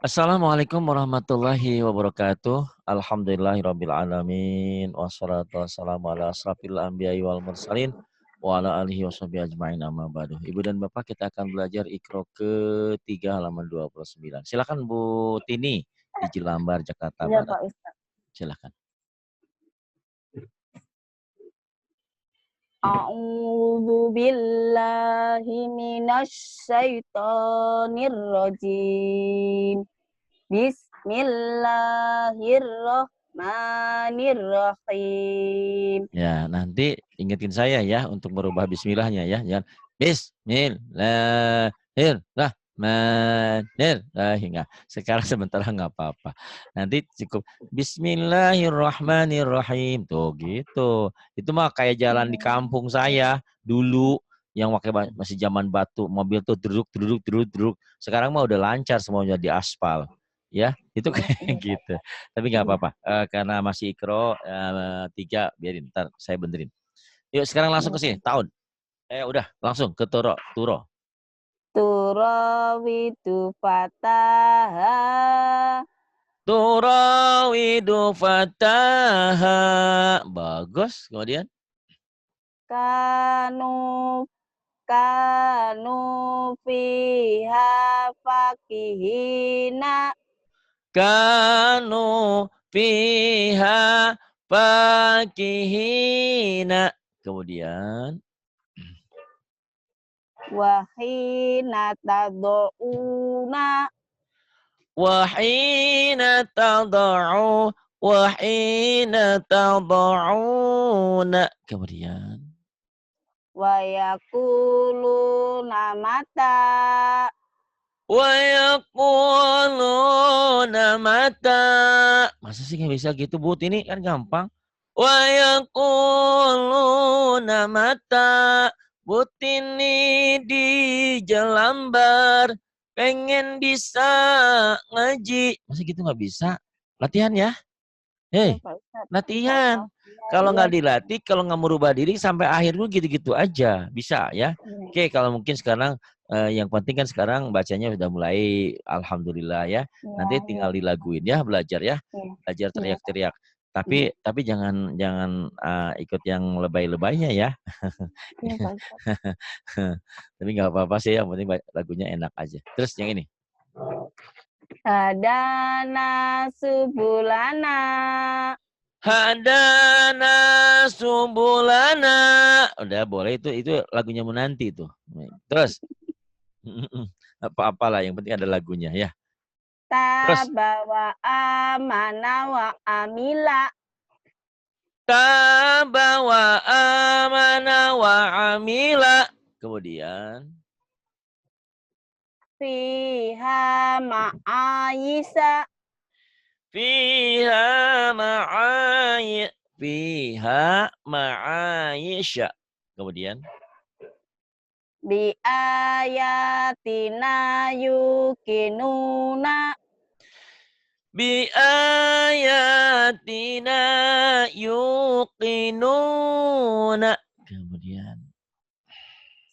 Assalamualaikum warahmatullahi wabarakatuh. Alhamdulillahirabbil alamin. Wassalatu wassalamu ala asrafil anbiya'i wal mursalin wa ala alihi washabihi ajmain amma ba'du. Ibu dan Bapak, kita akan belajar Iqra ketiga halaman 29. Silakan Bu Tini di Jelambar, Jakarta Iya Barat. Pak Ustaz. Silakan. A'udzu billahi minasy syaithanir rajim. Bismillahirrahmanirrahim. Ya, nanti ingetin saya ya untuk merubah bismillahnya ya. Jangan bismillahirrahmanirrahim. Sekarang sebentar nggak apa-apa. Nanti cukup bismillahirrahmanirrahim. Tuh gitu. Itu mah kayak jalan di kampung saya dulu yang pakai masih zaman batu, mobil tuh duduk. Sekarang mah udah lancar semuanya di aspal. Ya, itu kayak gitu. Tapi nggak apa-apa, karena masih Iqra 3, biarin, ntar saya benerin. Yuk sekarang langsung ke sini, tahun. Udah, langsung ke Turo. Turawidu fataha. Turawidu fataha. Bagus, kemudian. Kanu fiha fakihina. Kanu fiha fakihina. Kemudian. Wahina tad'una. Wahina tad'una. Kemudian. Wa yaquluna mata. Wa yaquluna mata. Masa sih nggak bisa gitu, Bu? Ini kan gampang. Wa yaquluna mata. Butini di Jelambar pengen bisa ngaji. Masa gitu nggak bisa? Latihan ya. Ya, Hei, Pak Ustaz. latihan. Kalau Iya, nggak dilatih, kalau nggak merubah diri sampai akhir dulu gitu-gitu aja. Bisa ya. Oke, kalau mungkin sekarang yang penting kan sekarang bacanya sudah mulai alhamdulillah ya. Nanti tinggal dilaguin ya, belajar ya. Belajar teriak-teriak. Tapi jangan ikut yang lebay-lebaynya ya. iya, Pak Ustaz. Tapi nggak apa-apa sih, yang penting lagunya enak aja. Terus yang ini. Hadana subulana. Hadana subulana. Udah boleh, itu lagunya Menanti tuh. Terus apa-apalah yang penting ada lagunya ya. Terus Tabawa amana wa amila. tabawa amana wa amila. Kemudian Fiha ma'ayisa. fiha ma'ayisha. Kemudian Bi ayatina yukinuna. bi ayatina yuqinuna. Kemudian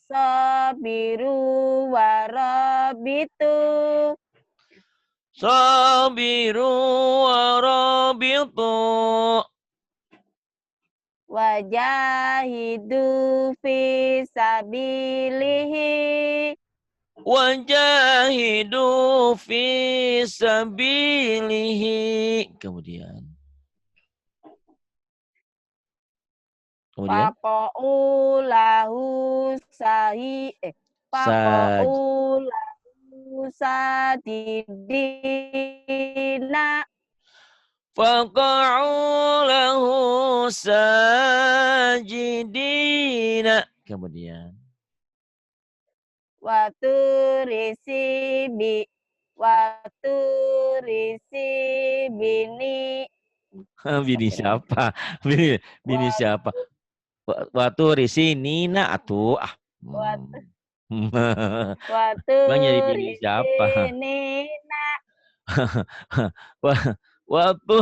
Sabiru warabitu. sabiru warabitu. Wajahidu fi sabilihi. Wajahidu fi sabilihi. Kemudian Faqa'u lahu sahi Saj Faqa'u lahu sadidina. faqa'u lahu sajidina. Kemudian Waturisi bini. bini siapa? Bini siapa? Waktu risi Nina atuh. Bang jadi bini Waturisi siapa? nina. Waktu,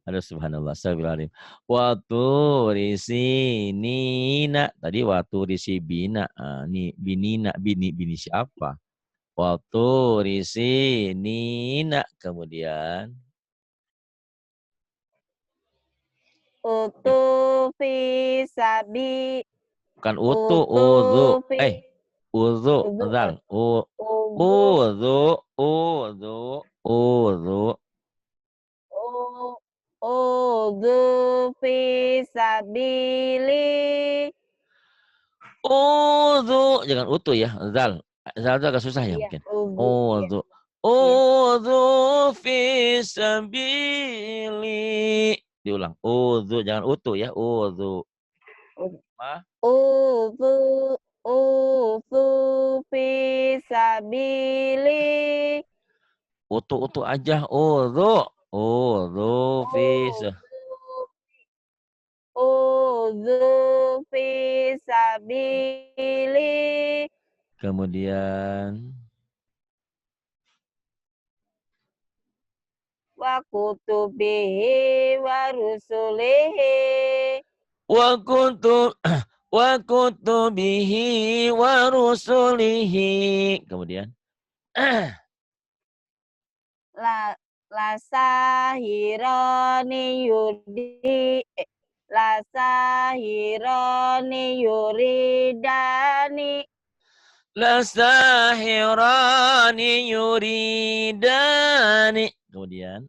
aduh subhanallah, astagfirullahaladzim. Waktu risi Nina, tadi waktu risi Bina, binina, bini siapa? Waturi sinina. Kemudian. Utu fi sabi. Bukan utu, Utu udhu. fi. Udhu. Udu. Zal. Udu. Udhu. Udhu. Udhu. Udu fi sabili. Udhu. Jangan utu ya. Zal. Zal itu agak susah ya Iya, mungkin. udu. Iya, Udhu. iya. Udhu fi sabili. Diulang. Udhu. Jangan utu ya. Udhu. Ah, Udu. Udu fi sabili. utu aja. Udhu. Udhu fi Udu fi sabili. Kemudian. Wa kutubihi wa rusulihi. Wa kuntu wa kutubihi wa rusulihi. Kemudian. La sahirani yudi. La sahirani yuridani. Lasahirani yuridani. Kemudian.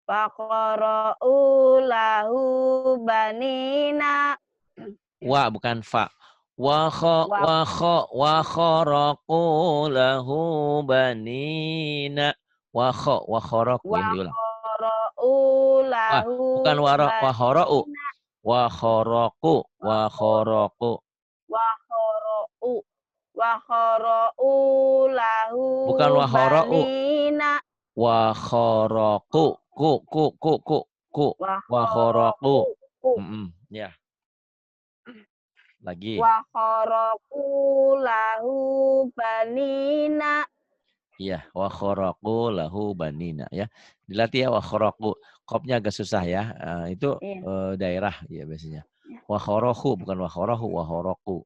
Faqara'u lahu banina. Wa bukan fa. Wa Wa kharaqu lahu banina. Wa kharaqu ya diulang. qara'u Wah, lahu bukan wa kharaqu. banina. Wa kharaqu. Wa kharaqu. Wa qara'u. Wa qara'u lahu Bukan wa kharaqu. banina. Wa kharaqu. Ku. Wa Wa kharaqu. qara'u. Ya, lagi. Wa qara'u lahu banina. Iya, wa kharaqu lahu banina ya. Dilatih ya wa kharaqu. Kopnya agak susah ya. Itu Iya. daerah ya biasanya. Wa kharahu bukan wa kharahu, wa kharaqu.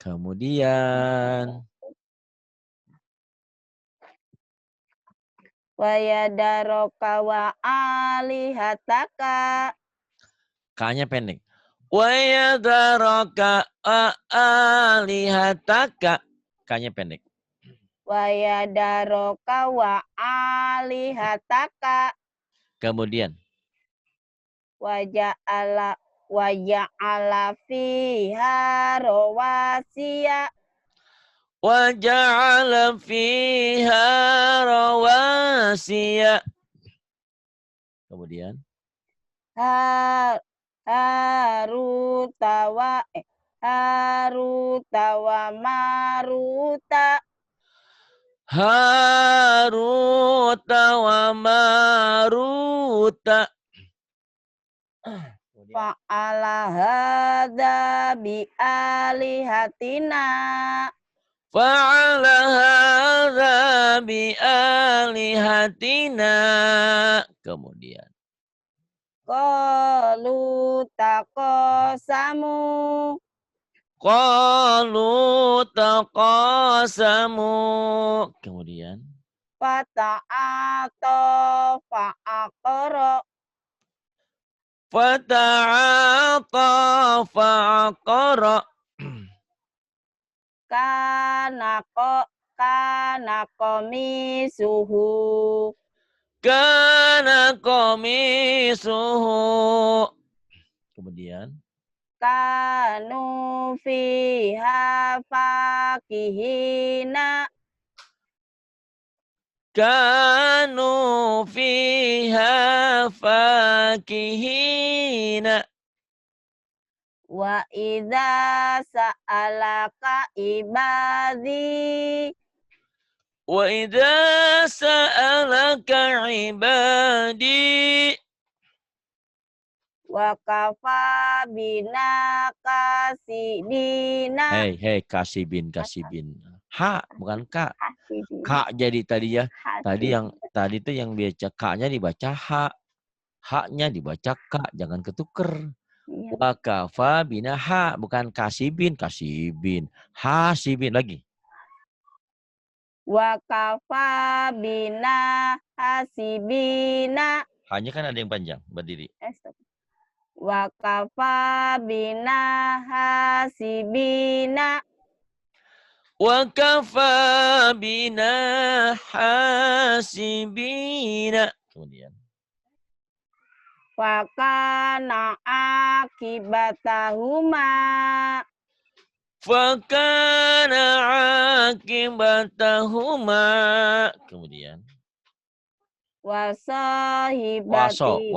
Kemudian Wa yadaraka wa alihataka. K-nya pendek. Wa yadaraka alihataka. K-nya pendek. Wa yadaraka wa alihataka. Kemudian Wa ja'ala fiha rawasiya. wa ja'ala fiha rawasiya. Kemudian Haruta wa maruta. Haruta wa maruta. Fa'ala hadza bi alihatina. Fa'ala hadza bi alihatina. Kemudian Qalu taqasamu. qalu taqasamu. Kemudian Fata'ata fa'aqara. fata'ata fa'aqara. Kana qamisuhu. Kana qamisuhu. Kemudian Kanu fiha fakihina. kanu fiha fakihina. Wa idza sa'alaka ibadi. Wa idza sa'alaka ibadi. Wa kafa bina kasibina. Hei, kasibin. Ha, bukan ka. Kasibina. Ka jadi tadi ya. Tadi Kasibina. itu yang baca ka-nya dibaca ha. Ha-nya dibaca ka, jangan ketuker. Iya. Wa kafa bina ha, bukan kasibin. Hasibin lagi. Wa kafa bina hasibina. Hanya kan ada yang panjang, berdiri. Stop. Wa kafa bina hasibina. Wa kafa bina hasibina. Kemudian. Wa kana akibatahuma. Fakana akibatahuma. Kemudian. Wa sahibatihi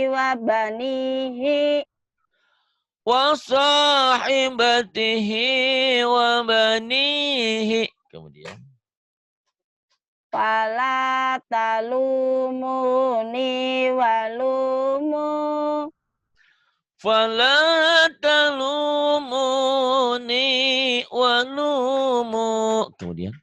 wa banihi. Wasahibatihi wa banihi. Kemudian. Fala talumuni walumu. Fala talumuni walumu. Kemudian.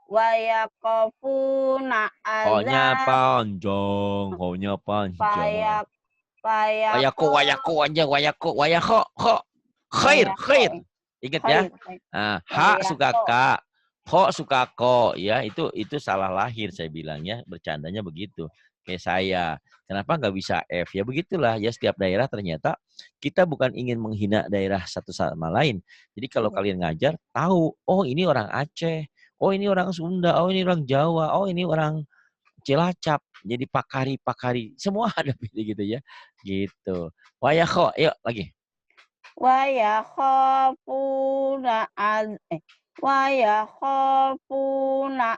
Wayakofuna Ho-nya azab. panjang. Ho-nya panjang. Wayaku aja. Wayako. Khair. Ingat ya. Nah, ha suka ka. Ho suka ko. Ya, itu salah lahir saya bilang ya. Bercandanya begitu. Kayak saya. Kenapa nggak bisa F? Ya begitulah. Ya setiap daerah ternyata kita bukan ingin menghina daerah satu sama lain. Jadi kalau kalian ngajar, tahu. Oh ini orang Aceh. Oh ini orang Sunda. Oh ini orang Jawa. Oh ini orang Cilacap. Jadi pakari. Semua ada gitu ya. Gitu. Wayakho. Yuk lagi. Wayakhafuna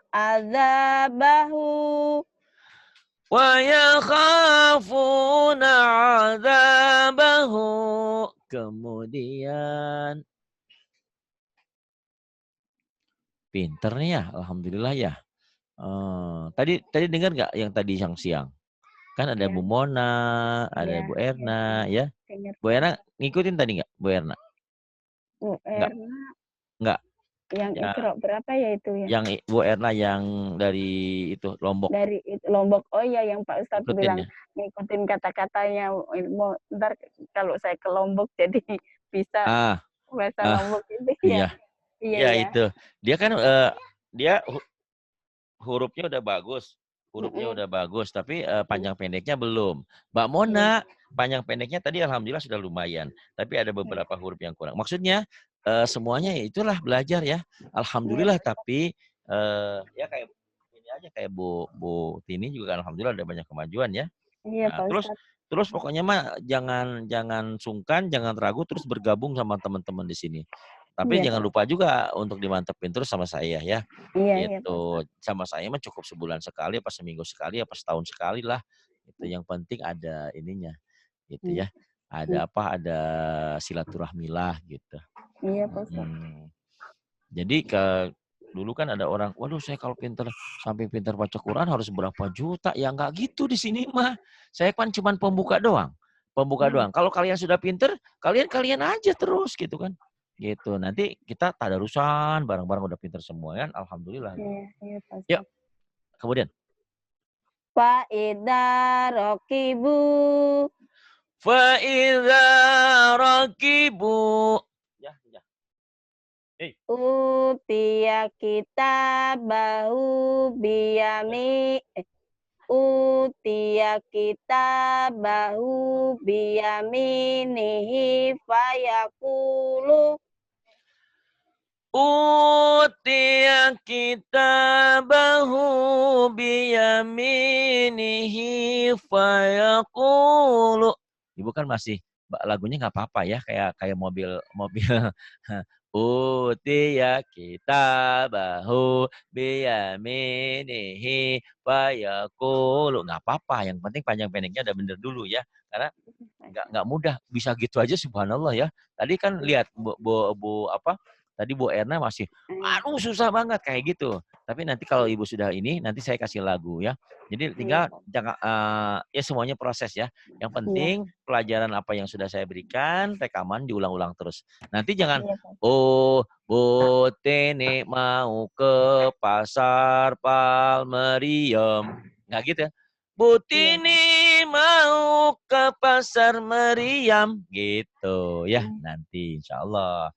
azabahu. Wayakhafuna azabahu. Kemudian. Pinter nih ya. Alhamdulillah ya. Tadi dengar nggak yang tadi siang? Kan ada Bu Mona, ada Bu Erna, ya. Bu Erna ngikutin tadi nggak, Bu Erna? Bu Erna. Nggak. Yang ya, Iqra berapa ya itu ya? Yang Bu Erna yang dari itu Lombok. Dari itu Lombok. Oh iya yang Pak Ustadz Ikutin bilang ya? ngikutin kata-katanya. Ntar kalau saya ke Lombok jadi bisa bahasa Lombok itu ya. Iya itu. Dia kan dia hurufnya udah bagus. Tapi panjang pendeknya belum. Mbak Mona, panjang pendeknya tadi alhamdulillah sudah lumayan. Tapi ada beberapa huruf yang kurang. Maksudnya semuanya ya itulah belajar ya. Alhamdulillah tapi ya kayak ini aja kayak Bu Tini juga alhamdulillah ada banyak kemajuan ya. Iya, Nah, Pak Ustadz. terus pokoknya mah jangan sungkan, jangan ragu, terus bergabung sama teman-teman di sini. Tapi jangan lupa juga untuk dimantepin terus sama saya ya. Gitu. Sama saya mah cukup sebulan sekali, apa seminggu sekali, apa setahun sekali lah. Itu yang penting ada ininya, gitu ya. Ada ada silaturahmi lah gitu. Iya, Pak Ustadz. Jadi dulu kan ada orang, waduh saya kalau sampai pintar baca Quran harus berapa juta. Ya nggak gitu di sini mah. Saya kan cuma pembuka doang. Kalau kalian sudah pintar, kalian aja terus gitu kan. Gitu. Nanti kita tadarusan bareng-bareng udah pintar semua kan. Alhamdulillah. Iya, Pak Ustadz. Yuk. Kemudian. Fa'idha rakibu. Ya. Utiya kitabahu biyaminihi fayaqulu. Utiya kitabahu biyaminihi fayaqulu. Ibu kan masih lagunya nggak apa-apa ya, kayak mobil Utiya kitabahu biyaminihi fayaqulu. Nggak apa-apa, yang penting panjang pendeknya udah bener dulu ya. Karena nggak mudah bisa gitu aja subhanallah ya. Tadi kan lihat Tadi Bu Erna masih, aduh susah banget kayak gitu. Tapi nanti kalau Ibu sudah ini, nanti saya kasih lagu ya. Jadi tinggal jangan ya semuanya proses ya. Yang penting pelajaran apa yang sudah saya berikan, rekaman diulang-ulang terus. Nanti jangan, oh Bu Tini mau ke pasar Palmerium. Nggak gitu ya. Bu Tini mau ke pasar meriam gitu ya nanti insya Allah.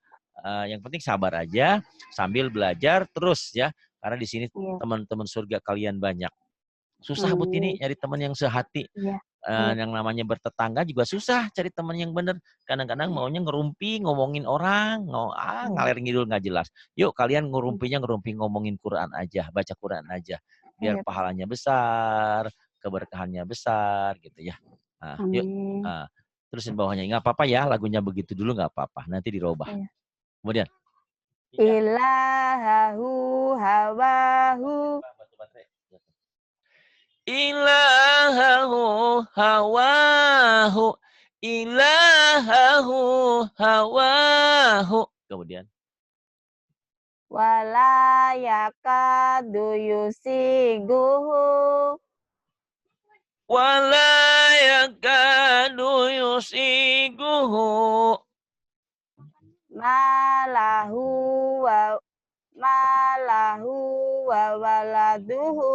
Yang penting sabar aja sambil belajar terus ya karena di sini teman-teman surga kalian banyak. Susah Bu Tini nyari teman yang sehati. Yang namanya bertetangga juga susah cari teman yang bener. Kadang-kadang maunya ngerumpi, ngomongin orang, ngalir ngidul nggak jelas. Yuk kalian ngerumpinya ngomongin Quran aja, baca Quran aja. Biar pahalanya besar, keberkahannya besar gitu ya. Nah, yuk. Terusin bawahnya. Nggak apa-apa ya, lagunya begitu dulu nggak apa-apa. Nanti dirubah. Kemudian. Ilahahu hawahu. Ilahahu hawahu. Ilahahu hawahu. Kemudian. Wala yakadu yusiguhu. Wala yakadu yusiguhu. Malahu wa waladuhu.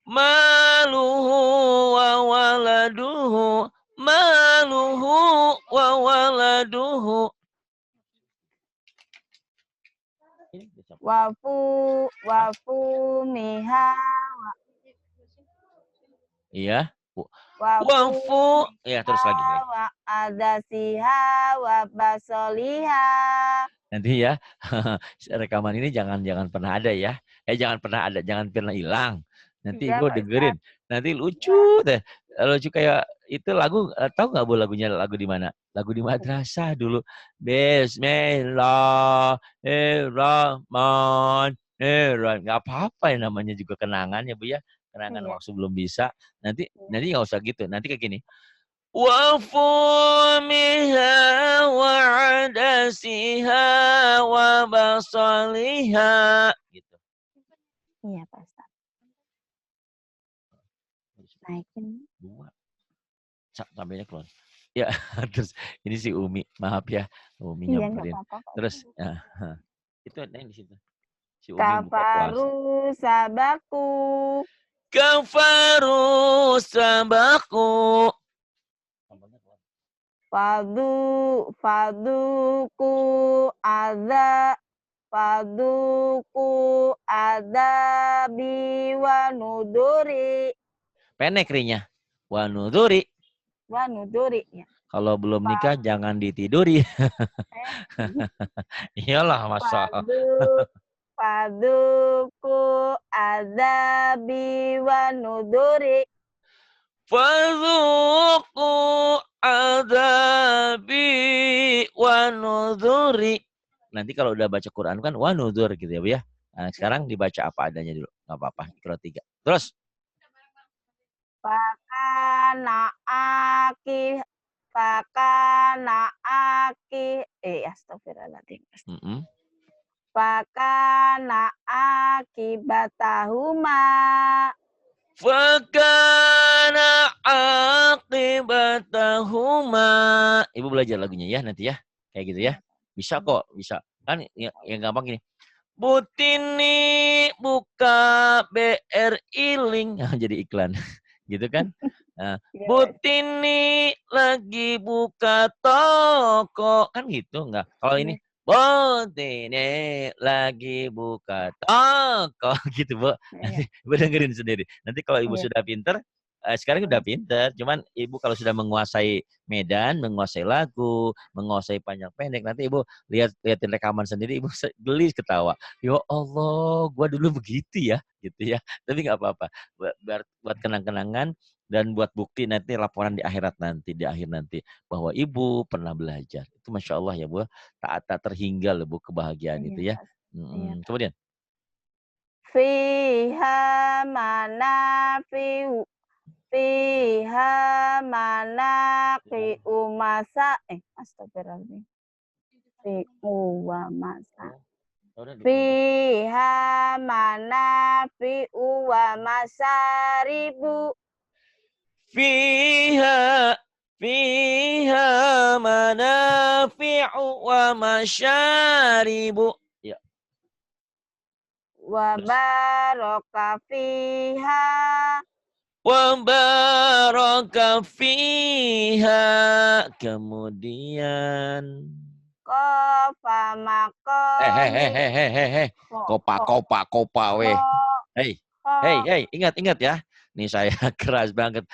Maluhu wa waladuhu. Maluhu wa waladuhu. Wafu miha. Iya. Wafu. Ya terus lagi. Wa adasiha wa basoliha. Nanti ya rekaman ini jangan pernah ada ya. Jangan pernah hilang. Nanti Ibu dengerin. Nanti lucu deh. Lucu kayak itu lagu, tahu nggak Bu lagunya lagu di mana? Lagu di madrasah dulu. Bismillahirrahmanirrahim. Nggak apa-apa ya namanya juga kenangan ya Bu ya. Kenangan waktu belum bisa. Nanti nggak usah gitu. Nanti kayak gini. وفومها وعدسها وبصلها gitu. Iya Pak Ustaz. Naikin. Sampainya keluar. Ya, terus ini si Umi, maaf ya, Umi nyamperin. Terus itu ada yang di situ. Si Umi Kafaru sabaku. Kafaru sabaku. Faduku adabi wa nuduri. Pendek rinya. Wa nuduri. Ya. Kalau belum nikah jangan ditiduri. Iyalah masa. Faduku adabi wa nuduri. Fadzuku adabi wa nudhuri. Nanti kalau udah baca Quran kan wa nudhur gitu ya Bu ya. Nah, sekarang dibaca apa adanya dulu. Enggak apa-apa. Ikro 3. Terus. Fakana aki. Astagfirullahaladzim. Fakana akibatahuma. Fakana akibatahuma. Ibu belajar lagunya ya nanti ya. Kayak gitu ya. Bisa kok, bisa. Kan yang gampang gini. Butini buka BRI link. Jadi iklan. Gitu kan. Nah, Butini lagi buka toko. Kan gitu enggak? Kalau ini. Butini lagi buka toko. Gitu Bu. Nanti Ibu dengerin sendiri. Nanti kalau Ibu sudah pinter, sekarang udah pinter. Cuman Ibu kalau sudah menguasai medan, menguasai lagu, menguasai panjang pendek, nanti Ibu liatin rekaman sendiri, Ibu geli ketawa. Ya Allah, gua dulu begitu ya, gitu ya. Tapi nggak apa-apa. Buat kenang-kenangan dan buat bukti nanti laporan di akhirat nanti, di akhir nanti bahwa Ibu pernah belajar. Itu Masya Allah ya Bu. Tak terhinggal Bu kebahagiaan itu ya. Kemudian. Fiha manafi'u. Fiha manafi'u masa. Astagfirullahaladzim. Fi'u wa masa. Fiha manafi'u wa masaribu. Fiha manafi'u wa masyaribu. Ya. Wa baraka fiha. Wa baraka fiha. Kemudian Kofa makomi. Kopa weh. Hei, hei, hei, ingat ya. Nih saya keras banget.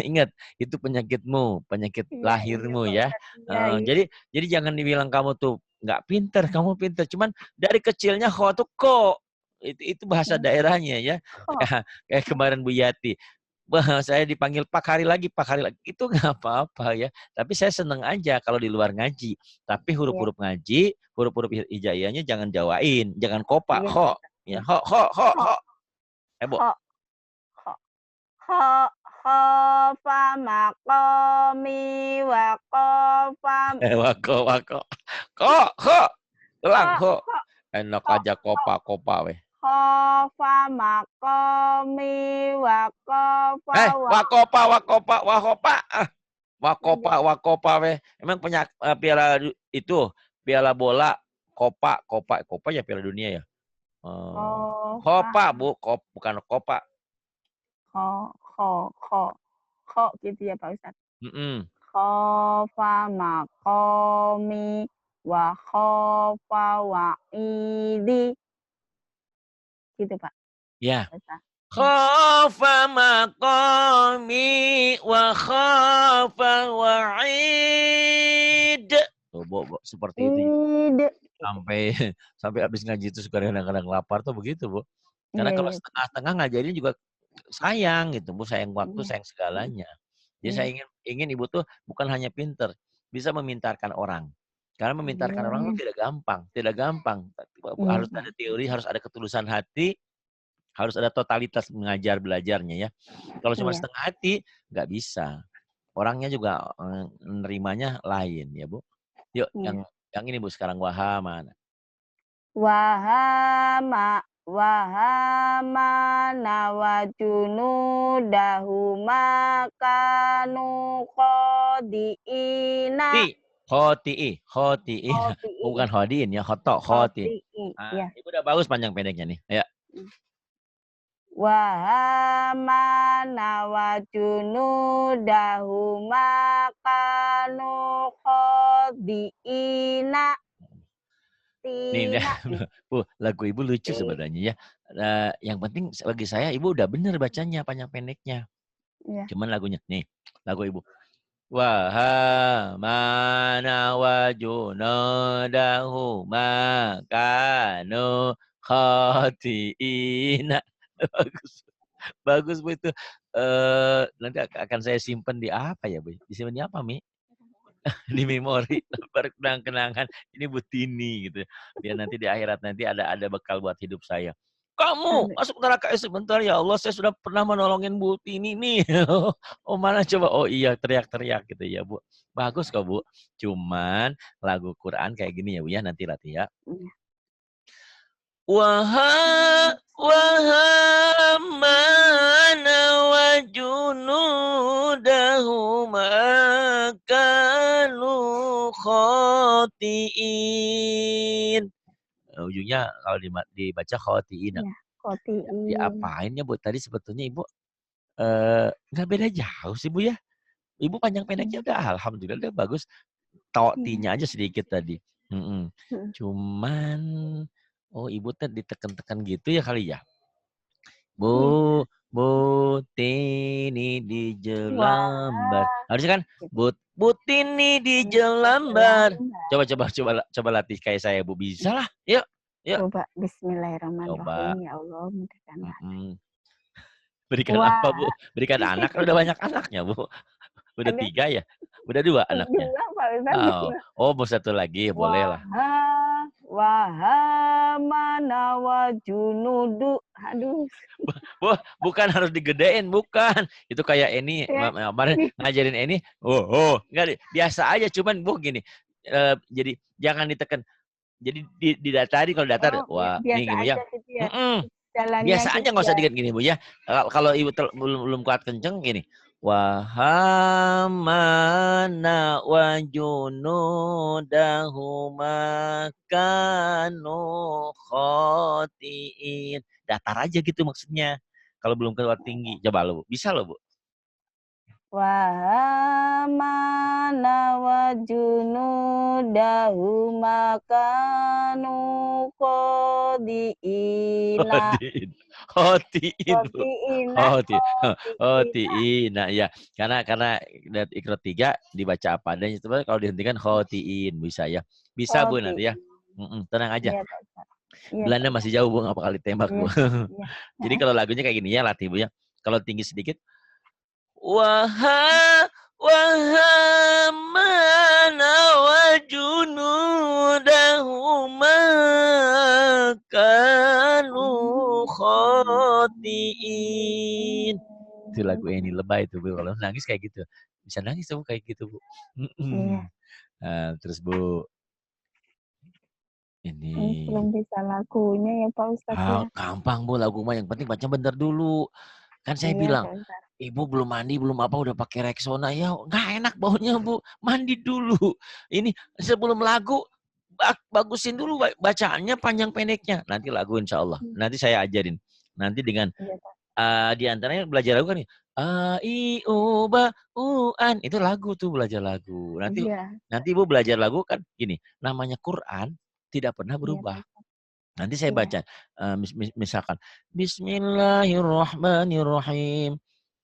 Ingat, itu penyakitmu, penyakit Iya, iya, lahirmu Pak ya. Ustadz. Iya, iya. Jadi jangan dibilang kamu tuh nggak pinter, kamu pinter. Cuman dari kecilnya kok tuh kok. Itu bahasa daerahnya ya. Kok. Kayak kemarin Bu Yati. Wah, saya dipanggil Pak Hari lagi, Pak Hari lagi. Itu nggak apa-apa ya. Tapi saya seneng aja kalau di luar ngaji. Tapi Iya, huruf-huruf ngaji, huruf-huruf hijaiyahnya jangan jawain. Jangan kopak, iya, Pak kok. Ustadz. Ya, Iya. Kok, kok. Bu. kok, kok. Kok, kofa makomi wa kofa. Wako. Kok. Ulang, Kok, kok. kok, Enak kok, aja kok. kopa weh. Kofa makomi wa kofa wa. Wakopa. Wakopa weh. Emang piala itu, piala bola, kopa ya piala dunia ya. Kofa. Kopa Bu, bukan kopa. Kok gitu ya Pak Ustadz. Mm-mm. Khofa maqami wa khofa wa'idi. Gitu Pak Ya. Ustadz. Khafa maqami wa khafa wa'id. Tuh, Bu, seperti itu. Ide. Sampai sampai habis ngaji itu suka kadang-kadang lapar tuh begitu, Bu. Karena Iya, kalau iya. setengah-setengah ngajarin juga sayang gitu, Bu, sayang waktu, Iya. sayang segalanya. Jadi saya Iya. ingin Ibu tuh bukan hanya pinter, bisa memintarkan orang. Karena memintarkan orang tuh Amin. tidak gampang. Iya Harus Pak. ada teori, harus ada ketulusan hati, harus ada totalitas mengajar belajarnya ya. Kalau cuma Iya. setengah hati nggak bisa. Orangnya juga nerimanya lain ya, Bu. Yuk Iya. yang ini Bu sekarang wahama. Wahama nawajunudahu makanu qadiina. Khoti'i. Qadiin. Bukan hodiin ya, khotin. Qadiin. Ah, Iya. Ibu udah bagus panjang pendeknya nih. Ya. Wahamana wa junudahu makanu khadiina. Nih, Tina. Bu, lagu Ibu lucu sebenarnya ya. Yang penting bagi saya Ibu udah bener bacanya panjang pendeknya. Iya. Cuman lagunya nih, lagu Ibu. Wahamana wa junadahu makanu khati'ina. Bagus Bu itu. Nanti akan saya simpen di apa ya Bu? Disimpan di apa Mi? Di memori kenang-kenangan ini Butini gitu. Biar nanti di akhirat nanti ada bekal buat hidup saya. Kamu Amin. masuk neraka sebentar ya Allah, saya sudah pernah menolongin Butini nih. Oh mana coba? Oh iya teriak-teriak gitu ya Bu. Bagus kok Bu. Cuman lagu Quran kayak gini ya Bu ya, nanti latih ya. Iya. Wahamana wa junudahu makanu khotiin. Ujungnya kalau dibaca khotiin. Iya. Qadiin. Diapain ya Bu? Tadi sebetulnya Ibu nggak beda jauh sih Bu ya. Ibu panjang pendeknya udah alhamdulillah udah bagus. Iya. Totinya aja sedikit tadi. Heeh. Cuman Ibu teh ditekan-tekan gitu ya kali ya. Iya. Butini di Wah. Jelambar. Harusnya kan Gitu. Butini di Jelambar. Coba latih kayak saya Bu. Bisa lah. Yuk. Coba Coba. bismillahirrahmanirrahim ya Allah mudahkanlah. Berikan Wah. apa Bu? Berikan anak. Kan udah banyak anaknya Bu. Udah Ada 3 ya? Udah 2 anaknya? dua Pak Ustadz. Mau 1 lagi boleh lah. Wahamana wa junudu. Aduh. Bukan harus digedein, bukan. Itu kayak ini Ya. kemarin ngajarin ini. Enggak biasa aja cuman Bu gini. Jadi jangan ditekan. Jadi didatari kalau datar wah ini Biasa gitu ya. aja gitu ya. Jalannya Biasa aja gitu nggak usah ya. dikit gini Bu ya. Kalau Ibu belum kuat kenceng gini. Wahamana wa junudahu makanu khotiin. Datar aja gitu maksudnya. Kalau belum keluar tinggi, coba lo, Bu. Bisa lo, Bu. Wahamana wa junudahu makanu qodiina. Hotiin, Bu. Qodiina, Hotiin. qodiina. Hotiin. Nah, ya. Karena dari Iqra 3 dibaca apa adanya. Coba kalau dihentikan hotiin. Bisa ya. Bisa, Bu, nanti ya. Qodiin. Tenang aja. Iya, Pak Ustaz. Iya, Belanda Pak masih Ustaz. jauh, Bu. Ngapa kali tembak, Iya, Bu. iya. Jadi kalau lagunya kayak gini ya, latih, Bu, ya. Kalau tinggi sedikit. Wahamana wa junudahu makanu khotiin. Itu lagu Eni Lebay itu, Bu. Kalau nangis kayak gitu. Bisa nangis tuh kayak gitu, Bu. Iya. Terus, Bu. Ini. Belum bisa lagunya ya Pak Ustadz ya. Gampang, Bu, lagu mah. Yang penting baca bener dulu. Kan saya Iya, bilang, Pak Ustadz. Ibu belum mandi, belum apa, udah pakai Rexona. Ya, nggak enak baunya, Bu. Mandi dulu. Ini sebelum lagu, bagusin dulu bacaannya panjang pendeknya. Nanti lagu insya Allah. Nanti saya ajarin. Nanti dengan Iya, Pak. di antaranya belajar lagu kan. A, I, U, Ba, U, An. Itu lagu tuh, belajar lagu. Nanti Ibu belajar lagu kan gini. Namanya Quran tidak pernah berubah. Nanti saya baca. Misalkan. Bismillahirrahmanirrahim.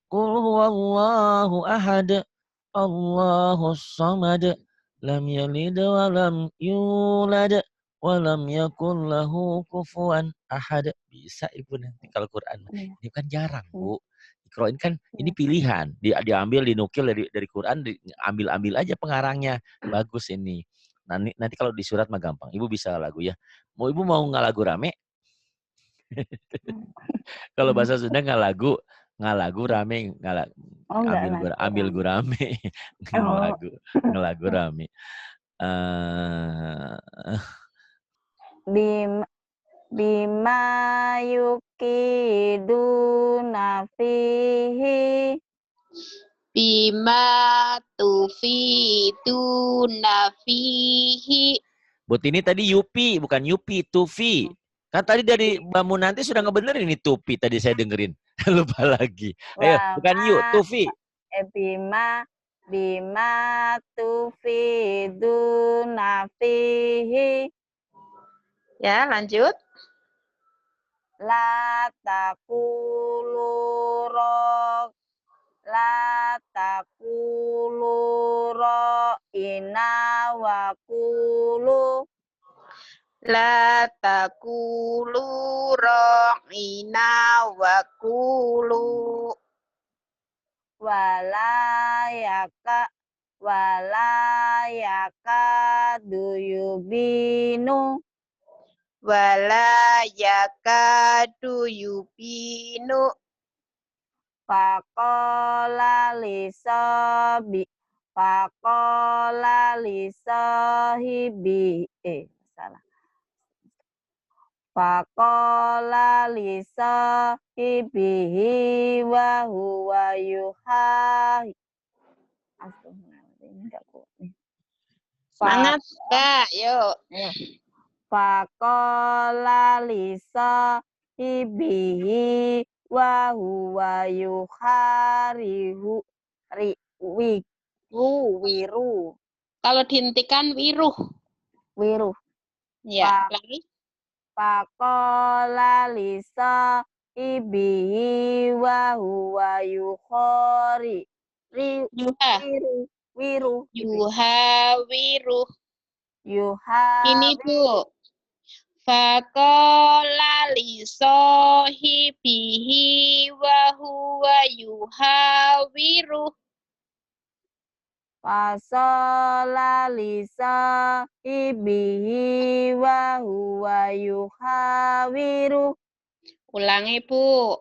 Qul huwallahu ahad, Allahus samad, lam yalid wa lam yulad, wa lam yakul lahu kufuwan ahad. Bisa Ibu nanti kalau Quran. Ini kan jarang, Bu. Iqra'in kan ini pilihan. Diambil, dinukil dari Quran, ambil aja pengarangnya. Bagus ini. Nanti kalau di surat mah gampang. Ibu bisa lagu ya. Ibu mau nggak lagu rame? Kalau bahasa Sunda nggak lagu rame, ambil gurame, ngelagu rame. Bima yukiduna fihi. Bima tufiduna fihi. Buat ini tadi Yupi, bukan Yupi, Tufi. Kan tadi dari Mbak Munanti sudah ngebenerin ini Tupi, tadi saya dengerin. Lupa lagi. Ayo, bukan Yu, Tufi. Bima tufiduna fihi. Ya, lanjut. La taqulu ra'ina wa qulu. La taqulu ra'ina wa qulu. Walayaka duyubinu. Wala yakadu yubinu. Faqala lisahibi. Salah. Faqala lisahibihi wa huwa yuhahi. Semangat, Kak. Yuk. Faqala lisahibihi wa huwa yuharihu wiru. Kalau dihentikan wiruh. Ya, lagi. Faqala lisahibihi wa huwa wiru. Ini, Bu. Faqala li sahibihi wa huwa yuhawiru. Fasala li sahibihi wa huwa yuhawiru. Ulangi, Bu.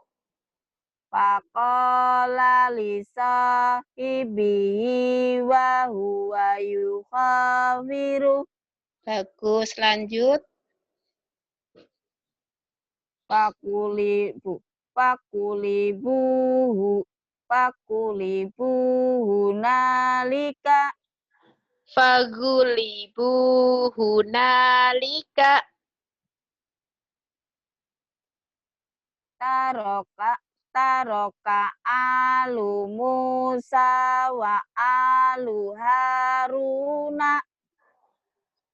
Faqala li sahibihi wa huwa yuhawiru. Bagus, lanjut. Fakulibuhu nalika. Fagulibuhu nalika. Taroka taroka alu Musa wa alu Haruna.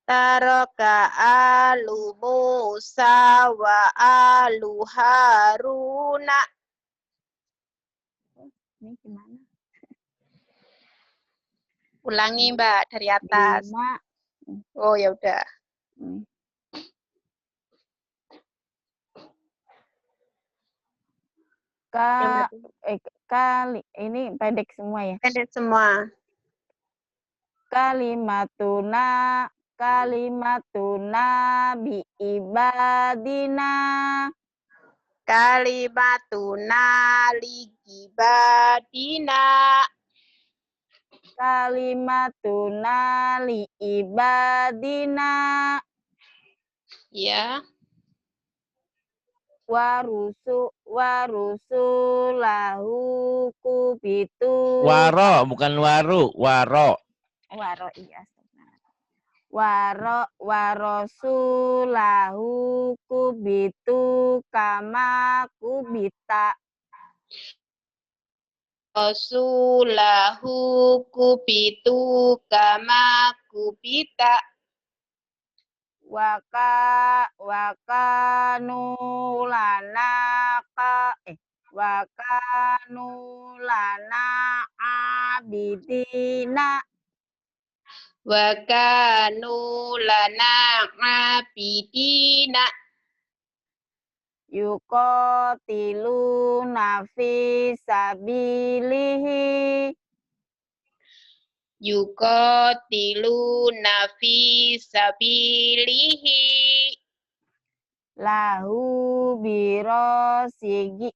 Taroka alu Musa wa alu Haruna. Ini gimana? Ulangi Mbak dari atas. 5. Oh ya udah. Kali ini pendek semua ya. Pendek semua. Kalimatuna bi ibadina. Kalimatuna li ibadina. Kalimatuna li ibadina. Ya. Warusulahu kubitu. Waro, bukan waru, waro. Waro, iya. Warosulahu kubitu kama kubita. Rasulahu kubitu kama kubita. Wakanu lana abidina. Wakanu lana abidina. Yuqatiluna fi sabilihi. Yuqatiluna fi sabilihi. Lahu birozikina.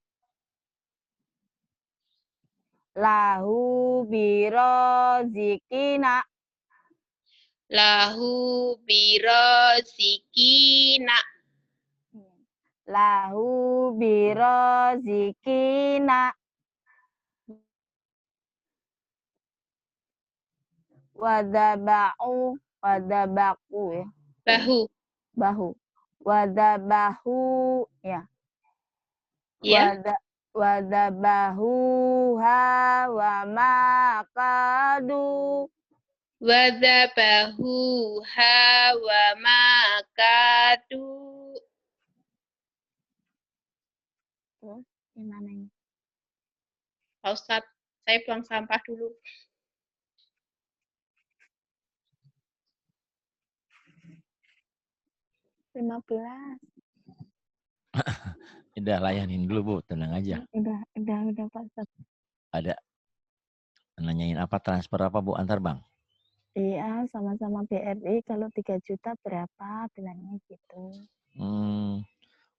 Lahu birozikina. Lahu birozikina. Wadabaku ya. Bahu. Wadabahu ya. Ya. Wadabahuha wa makadu. Wadzabahuha wa makadu. Gimana ini? Pak Ustadz, saya buang sampah dulu. Lima 15. Udah layanin dulu Bu, tenang aja. Udah Pak Ustadz. Ada nanyain apa, transfer apa Bu antar bank? Iya, sama-sama BRI, kalau 3 juta berapa, bilangnya gitu.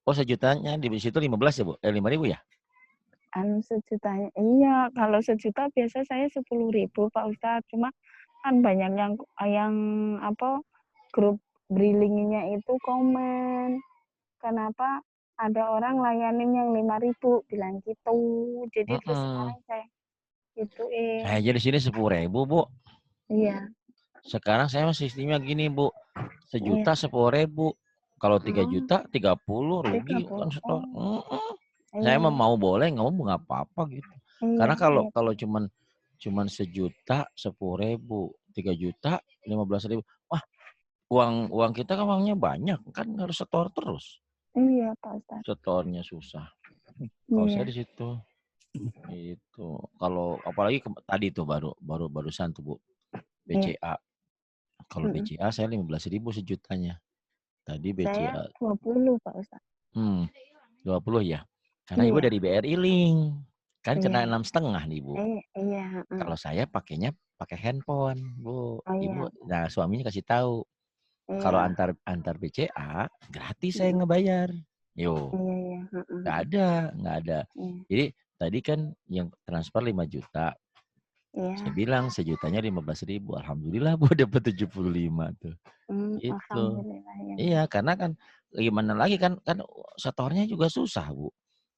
Oh, sejutanya di situ 15 ya Bu? 5.000 ya? Sejutanya, iya, kalau sejuta biasa saya 10.000 Pak Ustadz. Cuma kan banyak yang grup brilingnya itu komen. Kenapa ada orang layanin yang 5.000, bilang gitu. Jadi terus sekarang saya gituin. Saya aja di sini 10.000 Bu. Iya. Sekarang saya sistemnya gini Bu, sejuta 10.000. Kalau 3 juta 30 rugi kan setor. Saya mau boleh nggak mau nggak apa-apa gitu. Karena kalau cuman sejuta 10.000, 3 juta 15.000, wah uang kita kan uangnya banyak kan, harus setor terus. Iya Pak Ustadz. Setornya susah. Kalau saya di situ itu, kalau apalagi tadi tuh barusan tuh Bu, BCA. Kalau BCA saya 15.000 sejutanya. Tadi BCA. Saya 20 Pak Ustadz. 20 ya. Karena Ibu dari BRI Link. Kan kena 6,5 nih Bu. Iya. Kalau saya pakainya pakai handphone Bu. Ibu, Iya. nah suaminya kasih tahu. Iya. Kalau antar BCA gratis saya ngebayar. Yo. Iya. Nggak ada. Jadi tadi kan yang transfer 5 juta. Iya. Saya bilang sejutanya 15.000. Alhamdulillah Bu dapat 75 tuh. Itu. Iya, karena kan gimana lagi kan setornya juga susah Bu.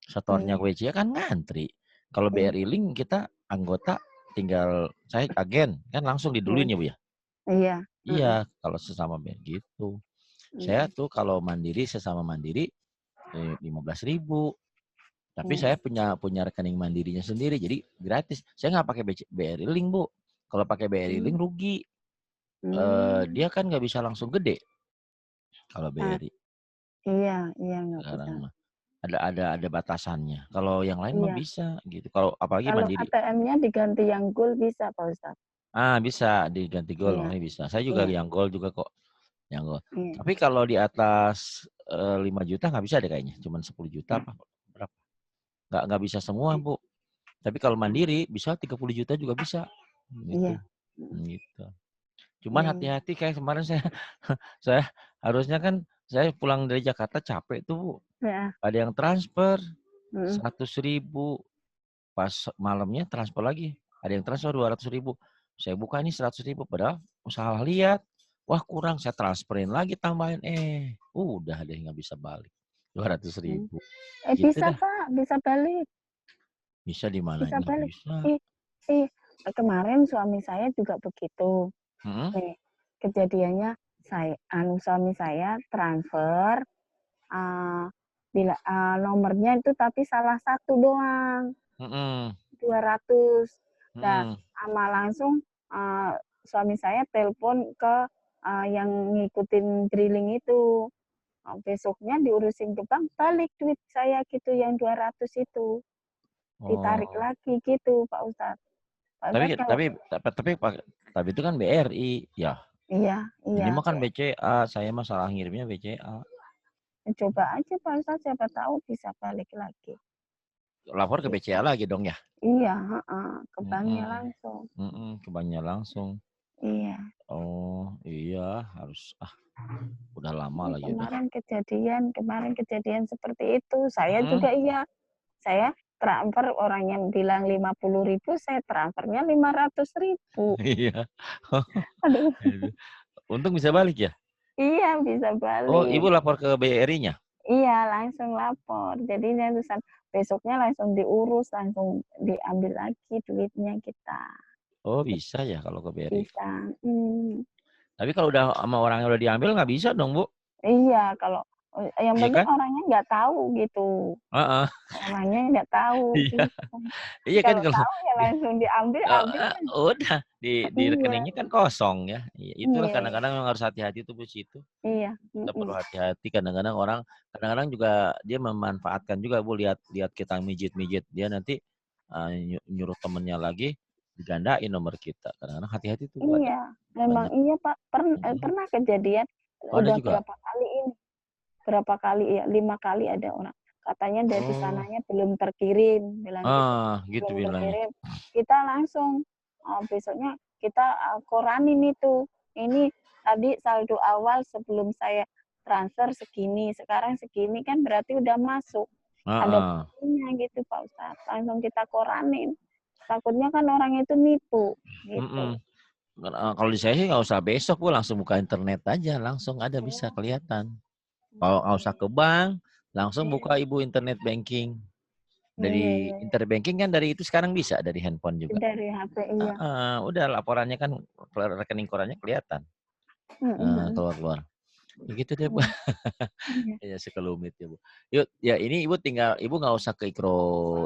Setornya WCA kan ngantri. Kalau BRI Link kita anggota tinggal saya agen kan langsung diduluin ya Bu ya. Iya. Iya, kalau sesama BRI gitu. Saya tuh kalau mandiri sesama mandiri 15.000. Tapi saya punya rekening mandirinya sendiri, jadi gratis. Saya nggak pakai BRI Link, Bu. Kalau pakai BRI Link rugi. Dia kan nggak bisa langsung gede kalau BRI. Iya, nggak bisa. Sekarang mah ada batasannya. Kalau yang lain mah Iya. bisa gitu. Kalau apalagi Kalau mandiri. ATM-nya diganti yang gold bisa, Pak Ustadz. Bisa diganti gold, Iya, ini bisa. Saya juga iya, yang gold juga kok. Yang gold. iya. Tapi kalau di atas 5 juta nggak bisa deh kayaknya. Cuman 10 juta apa berapa? Nggak bisa semua, Bu. Tapi kalau mandiri bisa 30 juta juga bisa. Gitu. Iya. Gitu. Cuman Iya, iya. hati-hati kayak kemarin saya saya harusnya kan saya pulang dari Jakarta capek tuh, Bu. Ya. Ada yang transfer Mm. 100.000, pas malamnya transfer lagi. Ada yang transfer 200.000. Saya buka ini 100.000, padahal salah lihat. Wah kurang, saya transferin lagi tambahin. Udah deh nggak bisa balik. 200.000. Gitu Bisa dah. Pak, bisa balik. Bisa di mana? Bisa Nggak balik. bisa. Ih, kemarin suami saya juga begitu. Hmm? Nih, kejadiannya suami saya transfer nomornya itu tapi salah satu doang, Hmm. 200. Nah, Hmm. langsung suami saya telepon ke yang ngikutin drilling itu. Besoknya diurusin ke bank, balik duit saya gitu yang 200 itu. Ditarik Oh. lagi gitu, Pak Ustadz. Pak Tapi Ustadz kalau tapi tapi tapi itu kan BRI, ya. iya, Ini iya, mah kan BCA, saya mah salah ngirimnya BCA. coba aja Pak Ustadz, siapa tahu bisa balik lagi. Lapor ke BCA Bisa. lagi dong ya. Iya, ke banknya Mm-mm. langsung. Ke banknya langsung. Iya. Oh iya, harus udah lama lagi udah. Kemarin kejadian seperti itu. Saya Hmm? juga iya. Saya transfer orang yang bilang 50.000, saya transfernya 500.000. Iya. Aduh, Untung bisa balik ya. iya bisa Oh, balik. Ibu lapor ke BRI-nya? Iya, langsung lapor. Jadinya besoknya langsung diurus, langsung diambil lagi duitnya kita. Oh, bisa ya kalau ke BRI. Bisa. Tapi kalau udah sama orang yang udah diambil nggak bisa dong, Bu? Iya, kalau yang Iya penting kan? orangnya nggak tahu gitu. Heeh. Orangnya nggak tahu Iya. gitu. Iya kan Kalau kalau tahu ya di, langsung diambil, ambil kan. udah di Iya, rekeningnya kan kosong ya. Iya, itulah iya, kadang-kadang memang harus hati-hati tuh Bu situ. iya. Kita perlu hati-hati, kadang-kadang orang kadang-kadang juga dia memanfaatkan juga Bu, lihat kita mijit-mijit, dia nanti nyuruh temennya lagi digandain nomor kita. Kadang-kadang hati-hati tuh Bu, ada Iya, memang banyak. iya Pak. Pernah kejadian Oh, ada udah juga. berapa kali ini? Berapa kali ya? 5 kali ada orang. Katanya dari Oh, sananya belum terkirim, bilang gitu. gitu Belum bilangnya. terkirim. Kita langsung besoknya kita koranin itu. Ini tadi saldo awal sebelum saya transfer segini, sekarang segini kan berarti udah masuk. Ada Heeh. buktinya gitu Pak Ustadz. Langsung kita koranin. Takutnya kan orang itu nipu gitu. Kalau di saya sih nggak usah besok Bu, langsung buka internet aja, langsung ada bisa kelihatan. Kalau nggak usah ke bank, langsung buka Ibu internet banking. Iya, Dari iya, internet banking kan dari itu sekarang bisa, dari handphone juga. dari HP iya. Udah laporannya kan rekening korannya kelihatan. Keluar-keluar. Ya gitu deh Bu. Iya, Ya sekelumit ya Bu. Yuk, ya ini Ibu nggak usah ke ikro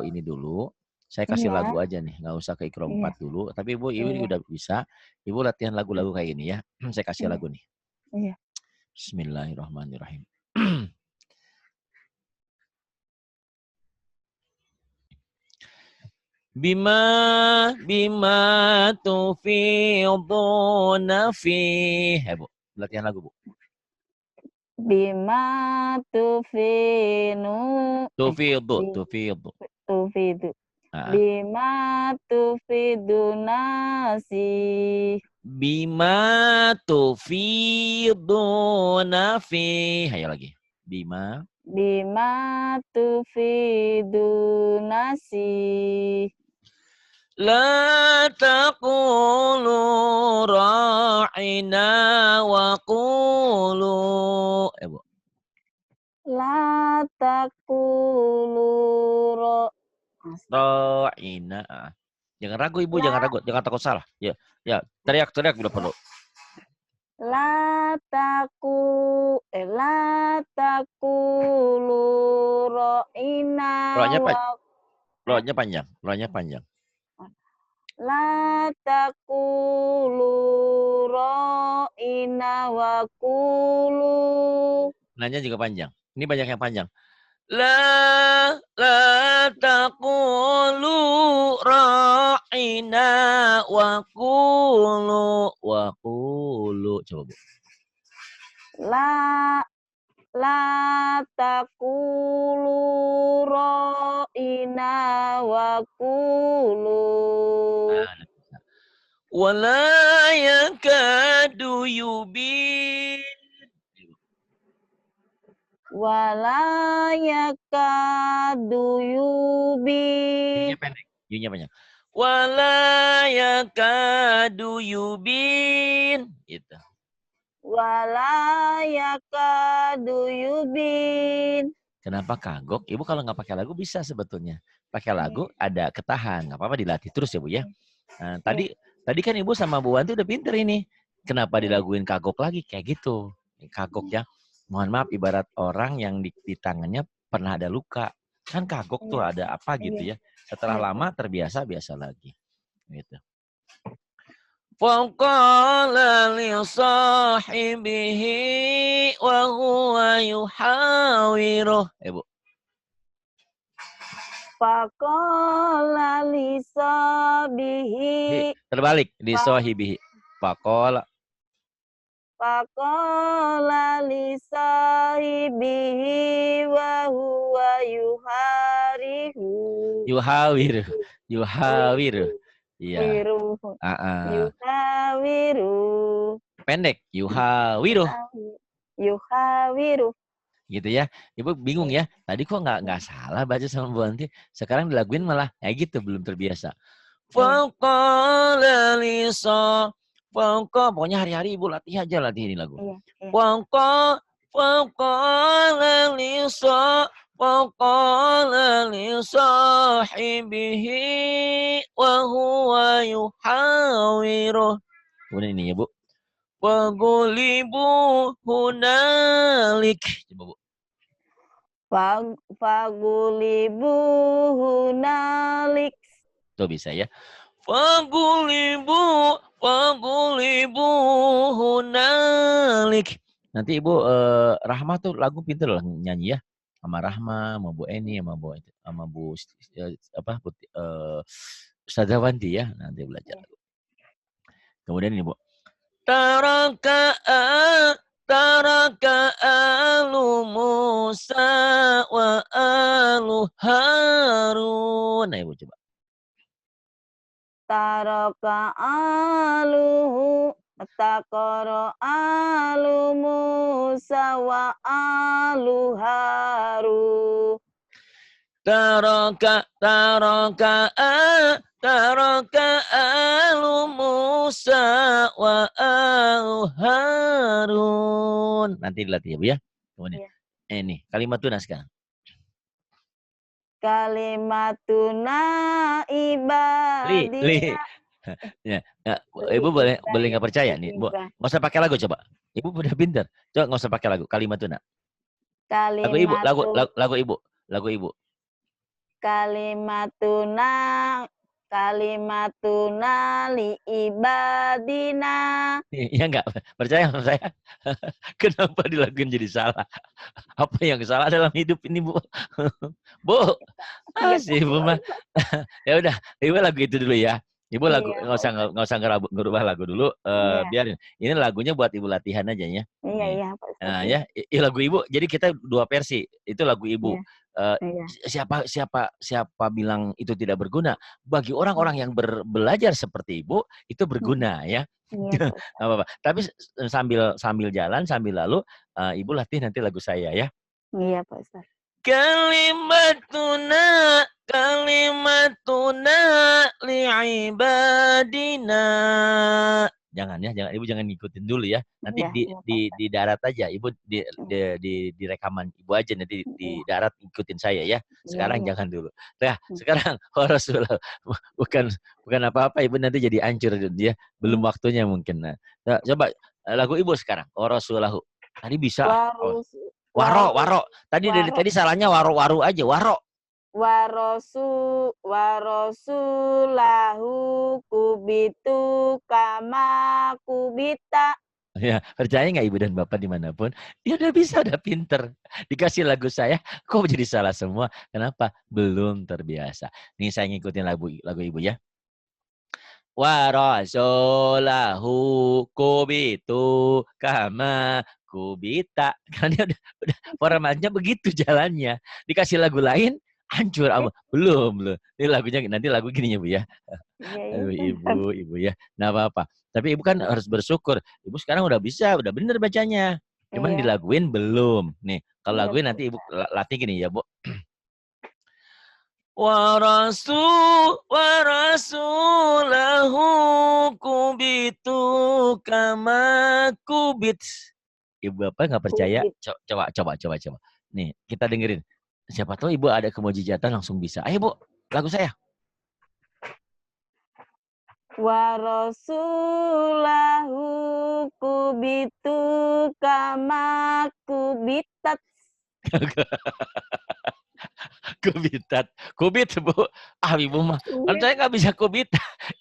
ini dulu. Saya kasih iya, lagu aja nih, nggak usah ke ikro 4 iya, dulu. Tapi Ibu iya, udah bisa. Ibu latihan lagu-lagu kayak gini ya. Saya kasih iya, lagu nih. iya. Bismillahirrahmanirrahim. Bima tufiduna fi. Bu. Latihan lagu, Bu. Bima tufinu bi- Tufidu. tufidu. Nah, Bima tufidu nasi. bima tufiduna fi. Ayo lagi. Bima. Bima tufidu nasi. La taqulu ra'ina wa qulu. Bu. La takulu Ra'ina. Jangan ragu Ibu, jangan La ragu, jangan takut salah. Ya, ya, teriak-teriak udah perlu. La taqulu ra'ina Ro-nya wa ro-nya panjang, ro-nya panjang. La taqulu ra'ina wa qulu. Nanya juga panjang. Ini banyak yang panjang. La taqulu ra'ina wa qulu. Coba, Bu. La taqulu ra'ina wa qulu. Nah, bisa. Wala yakadu yubin. Wala yakadu Yunya yubin. pendek, yunya panjang. Wala yakadu yubin. Gitu. Wala yakadu yubin. Kenapa kagok? Ibu kalau nggak pakai lagu bisa sebetulnya. Pakai lagu ada ketahan, nggak apa-apa dilatih terus ya Bu ya. Nah, tadi kan Ibu sama Bu Wanti udah pinter ini. Kenapa dilaguin kagok lagi kayak gitu? Kagok ya. Mohon maaf ibarat orang yang di tangannya pernah ada luka. Kan kagok tuh ada apa gitu ya. Setelah lama terbiasa biasa lagi. Gitu. Faqala li sahibihi wa huwa yuhawiruh. Bu. Faqala li sabihi. Terbalik di sahibihi. Faqala li sahibihi wa huwa yuharihu. Yuhawiruh. Iya. Yuhawiru. Pendek. Yuhawiruh. Gitu ya. Ibu bingung ya. Tadi kok nggak salah baca sama Bu Anti. Sekarang dilaguin malah kayak gitu, belum terbiasa. Faqala li pokoknya hari-hari Ibu latih aja ini lagu. Faqala li sahibihi wa huwa yuhawiruh. Kemudian ini ya Bu. Fagulibu hunalik. Coba Bu. Fagulibu hunalik. Tuh bisa ya. Fagulibu hunalik. Nanti Ibu Rahma tuh lagu pinter loh nyanyi ya. Sama Rahma, sama Bu Eni, sama Bu Ustazah Wanti ya. Nanti belajar. Kemudian ini Bu. Taraka alu Musa wa alu Harun. Nah, Ibu coba. Taraka alu Musa wa alu Harun. Taraka alu Musa wa alu Harun. Nanti dilatih ya Bu ya. Kemudian ini kalimatuna sekarang. Kalimatuna ibadina. Ya, Ibu boleh nggak percaya nih, Bu. Nggak usah pakai lagu coba. Ibu udah pinter. Coba nggak usah pakai lagu. Kalimatuna. Lagu Ibu. Lagu Ibu. Kalimatuna li ibadina. Ya enggak, percaya sama saya. Kenapa dilakuin jadi salah? Apa yang salah dalam hidup ini, Bu? Bu, sih Bu mah. Ya udah, Ibu lagu itu dulu ya. Ibu lagu nggak usah ngerubah lagu dulu. Biarin. Ini lagunya buat Ibu latihan aja ya. Iya. Nah ya, lagu Ibu. Jadi kita dua versi. Itu lagu Ibu. Siapa bilang itu tidak berguna? Bagi orang-orang yang belajar seperti Ibu itu berguna ya. Apa-apa. Tapi sambil jalan sambil lalu Ibu latih nanti lagu saya ya. Iya Pak Ustaz. Kalimatuna li'ibadina. Jangan Ibu jangan ngikutin dulu ya. Nanti di darat aja, Ibu di rekaman Ibu aja nanti di darat ikutin saya ya. Sekarang jangan dulu. Nah, sekarang Rasulullah bukan apa-apa Ibu nanti jadi hancur dia. Belum waktunya mungkin. Nah, coba Lagu ibu sekarang. Warasulahu. Tadi bisa. Oh. Warus, Waro, waru, waro. Tadi dari waro, tadi salahnya waru-waru aja. Waro. warasulahu kubitu kama kubita. Ya, percaya nggak ibu dan bapak dimanapun, dia udah bisa, udah pinter. Dikasih lagu saya, kok jadi salah semua? Kenapa? Belum terbiasa. Nih saya ngikutin lagu ibu ya. Warasulahu kubitu kama kubita. Karena dia udah formatnya begitu jalannya. Dikasih lagu lain, hancur. Belum. Ini lagunya nanti lagu gini ya Bu ya. Iya, Aduh iya. ibu ya. Nggak apa-apa. Tapi ibu kan harus bersyukur. Ibu sekarang udah bisa, udah bener bacanya. Cuman Iya, dilaguin belum. Nih, kalau iya, laguin Bu. nanti ibu latih gini ya, Bu. Warasulahu kubitu kama kubit. Ibu bapak nggak percaya? Kubit. Coba. Nih, kita dengerin. Siapa tahu ibu ada kemujizatan langsung bisa. Ayo Bu, lagu saya. Warasulahu kubitu kama kubitat. Kubit Bu. Ibu mah. Kan Kubit. saya nggak bisa kubit.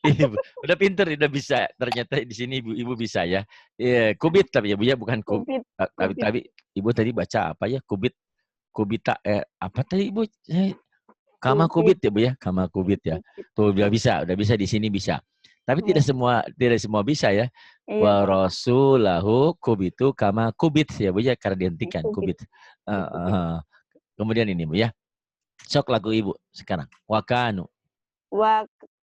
Ibu udah pinter, udah bisa. Ternyata di sini ibu bisa ya. Iya, kubit tapi ya Bu ya, bukan Kubit. tapi Kubit. ibu tadi baca apa ya? Kubita apa tadi ibu? Kama Kubit. kubit ya Bu ya, kama kubit ya. Kubit. Tuh udah bisa di sini bisa. Tapi Iya, tidak semua bisa ya. iya, Wa Pak. rasulahu kubitu kama kubit ya Bu ya, karena dihentikan Kubit. kubit. Kemudian ini Bu ya. Sok lagu ibu sekarang. Wakanu.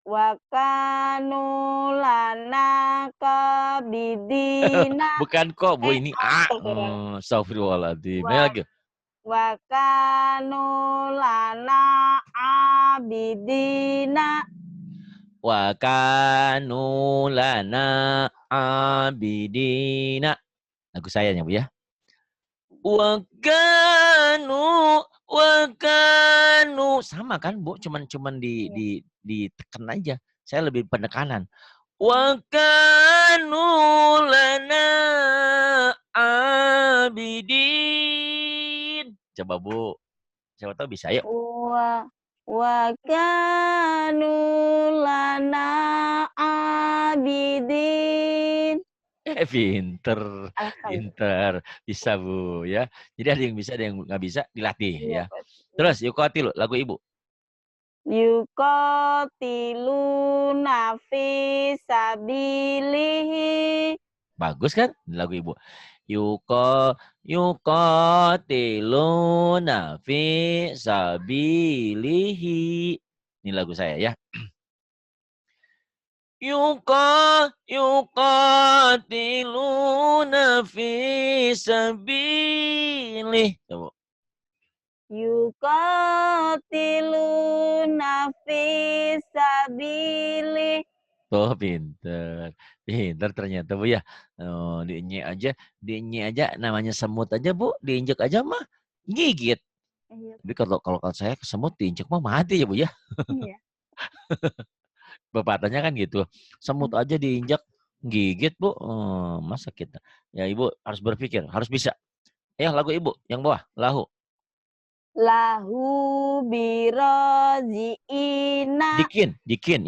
Wakanu lana kabidina. Bukan kok Bu, ini A. Astagfirullah. Astagfirullahaladzim. Ayo Wa- lagi. Wakanu lana abidina. Wakanu lana abidina. Lagu saya ya Bu ya. Wakanu. Sama kan Bu, cuman ditekan aja. Saya lebih penekanan. Wakanu lana abidin. Coba Bu, siapa tahu bisa. Yuk. Wakanu lana abidin. Pinter, Alhamdulillah. bisa Bu ya. Jadi ada yang bisa, ada yang nggak bisa, dilatih Iya, ya. Pak. Terus Yukotil, lagu ibu. Yuqatiluna fi sabilihi. Bagus kan lagu ibu. Yuqatiluna fi sabilihi. Ini lagu saya ya. Yuqatiluna fi sabilihi. Coba. Yuqatiluna fi sabilihi. Oh, pinter. Pinter ternyata Bu ya. Oh, diinjek aja namanya semut aja Bu, diinjek aja mah gigit. Iya. Tapi kalau saya ke semut diinjek mah mati ya Bu ya. Iya. Pepatahnya kan gitu. Semut aja diinjak gigit Bu. Masa kita. Ya Ibu harus berpikir, harus bisa. Ya lagu Ibu yang bawah, lahu. Lahu biraziina. Dikin,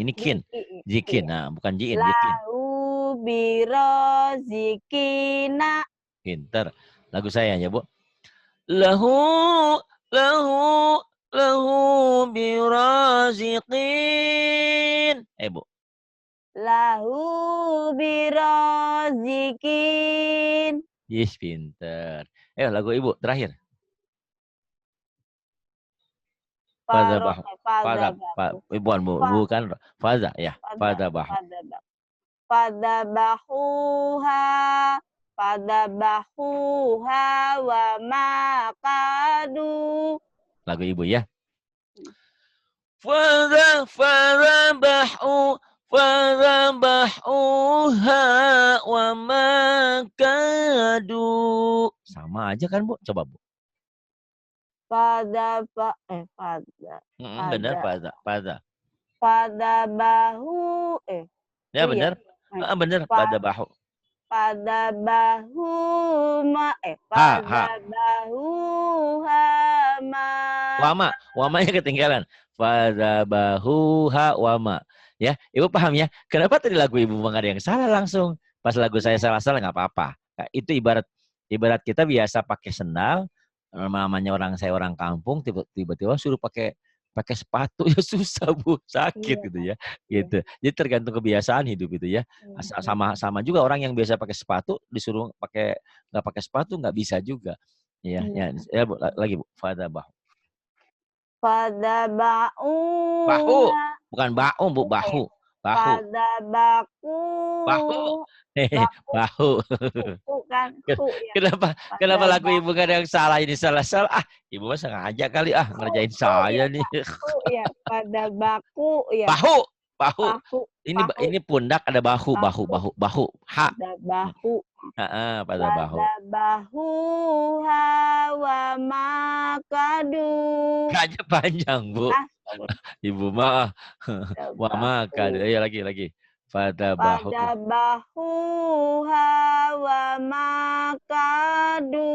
ini kin. Dikin, Iya. nah bukan jiin, dikin. Lahu birazikina. Pinter. Lagu saya ya Bu. Lahu biraziqin. Bu. Lahu birazikin. Yes, pinter. Lagu Ibu terakhir. Fadzabahu. Bukan fadza ya. Fadzabahu. Fadabahuha wa maqadu. Lagu Ibu ya. Fadzabahuha wa maqadu. Sama aja kan Bu? Coba Bu. Benar, Fadza. Fadabahu. Ya Oh iya. benar. Benar fadzabahu. pada bahu Ha. pada bahu hama. Wamanya ketinggalan. Pada bahu ha wama. Ya, Ibu paham ya? Kenapa tadi lagu Ibu nggak ada yang salah langsung? Pas lagu saya salah-salah nggak apa-apa. Nah, itu ibarat kita biasa pakai sendal, namanya saya orang kampung, tiba-tiba suruh pakai sepatu ya susah Bu, sakit Iya, gitu ya. iya. Gitu. Jadi tergantung kebiasaan hidup itu ya. Sama juga orang yang biasa pakai sepatu disuruh nggak pakai sepatu nggak bisa juga. Iya, Iya. ya Bu, lagi Bu. Pada bahu. Pada Bahu, bauha bukan bahu Bu, bahu. Bahu. pada baku Bahu. baku Bahu. bukan hu ya. Kenapa Pada lagu Ibu gak ada yang salah ini salah-salah? Ibu mah sengaja kali ngerjain saya ya, nih. baku ya. Pada baku ya. Bahu, bahu. Bahu. Ini pundak ada bahu. Ha. Pada bahu. Pada bahu. Pada bahu hawa makadu. Gaknya panjang, Bu. Ibu mah wa maka. Ya lagi. Pada bahu. Pada bahu hawa makadu.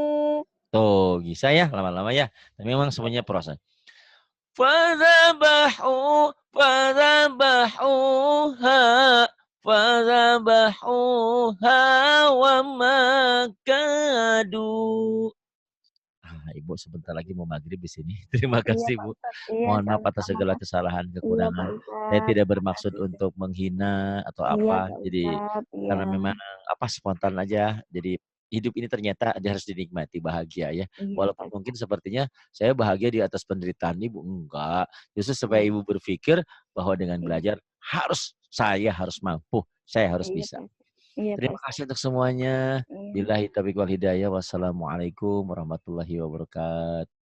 Tuh, bisa ya lama-lama ya. Tapi memang semuanya proses. Fadzabahuha wa makadu. Ibu sebentar lagi mau maghrib di sini. Terima kasih Bu. Mohon maaf atas segala kesalahan, kekurangan. Saya tidak bermaksud untuk menghina atau apa. Jadi karena memang spontan aja. Jadi hidup ini ternyata harus dinikmati, bahagia ya. Walaupun mungkin sepertinya saya bahagia di atas penderitaan Ibu. Enggak. Justru supaya Ibu berpikir bahwa dengan belajar saya harus mampu. Saya harus bisa. Terima kasih untuk semuanya. Billahi taufiq wal hidayah. Wassalamualaikum warahmatullahi wabarakatuh.